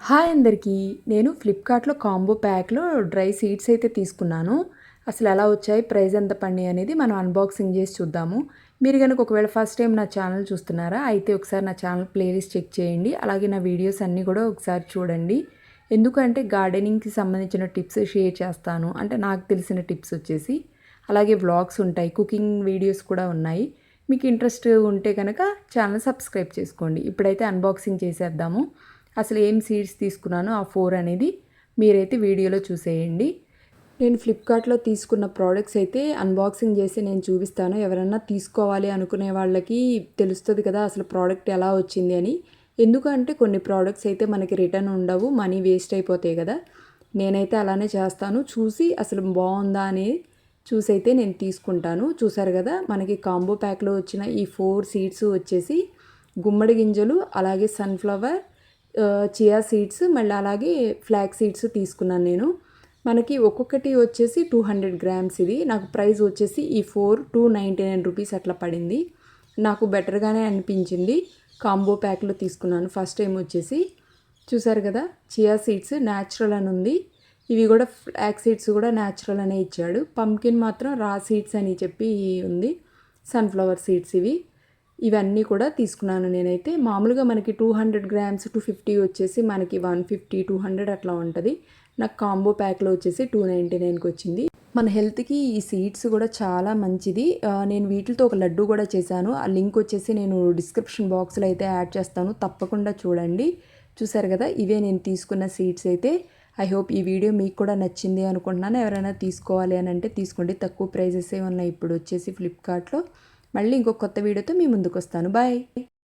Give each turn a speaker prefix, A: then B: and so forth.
A: Hi అందరికీ. నేను ఫ్లిప్‌కార్ట్‌లో కాంబో ప్యాక్‌లో డ్రై సీడ్స్ అయితే తీసుకున్నాను. అసలు ఎలా వచ్చాయి, ప్రైస్ ఎంత పడినాయి అనేది మనం అన్బాక్సింగ్ చేసి చూద్దాము. మీరు గనుక ఒకవేళ ఫస్ట్ టైం నా ఛానల్ చూస్తున్నారా, అయితే ఒకసారి నా ఛానల్ ప్లేలిస్ట్ చెక్ చేయండి. అలాగే నా వీడియోస్ అన్నీ కూడా ఒకసారి చూడండి. ఎందుకంటే గార్డెనింగ్‌కి సంబంధించిన టిప్స్ షేర్ చేస్తాను. అంటే నాకు తెలిసిన టిప్స్ వచ్చేసి. అలాగే వ్లాగ్స్ ఉంటాయి, కుకింగ్ వీడియోస్ కూడా ఉన్నాయి. మీకు ఇంట్రెస్ట్ ఉంటే కనుక ఛానల్ సబ్స్క్రైబ్ చేసుకోండి. ఇప్పుడైతే అన్బాక్సింగ్ చేసేద్దాము. అసలు ఏం సీడ్స్ తీసుకున్నానో ఆ 4 అనేది మీరైతే వీడియోలో చూసేయండి. నేను ఫ్లిప్‌కార్ట్‌లో తీసుకున్న ప్రోడక్ట్స్ అయితే అన్బాక్సింగ్ చేసి నేను చూపిస్తాను. ఎవరన్నా తీసుకోవాలి అనుకునే వాళ్ళకి తెలుస్తుంది కదా అసలు ప్రోడక్ట్ ఎలా వచ్చింది అని. ఎందుకంటే కొన్ని ప్రోడక్ట్స్ అయితే మనకి రిటర్న్ ఉండవు, మనీ వేస్ట్ అయిపోతాయి కదా. నేనైతే అలానే చేస్తాను. చూసి అసలు బాగుందా అని చూసి అయితే నేను తీసుకుంటాను. చూసారు కదా, మనకి కాంబో ప్యాక్లో వచ్చిన ఈ 4 సీడ్స్ వచ్చేసి గుమ్మడి గింజలు, అలాగే సన్ఫ్లవర్, చియా సీడ్స్, మళ్ళీ అలాగే ఫ్లాక్ సీడ్స్ తీసుకున్నాను నేను. మనకి ఒక్కొక్కటి వచ్చేసి 200 గ్రామ్స్. ఇది నాకు ప్రైస్ వచ్చేసి ఈ 4 299 రూపీస్ అట్లా పడింది. నాకు బెటర్గానే అనిపించింది. కాంబో ప్యాక్లో తీసుకున్నాను ఫస్ట్ టైం వచ్చేసి. చూసారు కదా, చియా సీడ్స్ న్యాచురల్ అని ఉంది. ఇవి కూడా ఫ్లాక్ సీడ్స్ కూడా న్యాచురల్ అనే ఇచ్చాడు. పంకిన్ మాత్రం రా సీడ్స్ అని చెప్పి ఉంది. సన్ఫ్లవర్ సీడ్స్ ఇవన్నీ కూడా తీసుకున్నాను నేనైతే. మామూలుగా మనకి 200 గ్రామ్స్ 250 వచ్చేసి మనకి 150 200 అట్లా ఉంటుంది. నాకు కాంబో ప్యాక్లో వచ్చేసి 299కి వచ్చింది. మన హెల్త్కి ఈ సీడ్స్ కూడా చాలా మంచిది. నేను వీటితో ఒక లడ్డు కూడా చేశాను. ఆ లింక్ వచ్చేసి నేను డిస్క్రిప్షన్ బాక్స్లో అయితే యాడ్ చేస్తాను, తప్పకుండా చూడండి. చూసారు కదా, ఇవే నేను తీసుకున్న సీడ్స్ అయితే. ఐ హోప్ ఈ వీడియో మీకు కూడా నచ్చింది అనుకుంటున్నాను. ఎవరైనా తీసుకోవాలి అని అంటే తీసుకోండి, తక్కువ ప్రైజెసే ఉన్నాయి ఇప్పుడు వచ్చేసి ఫ్లిప్‌కార్ట్‌లో. మళ్ళీ ఇంకొక కొత్త వీడియోతో మీ ముందుకు వస్తాను. బాయ్.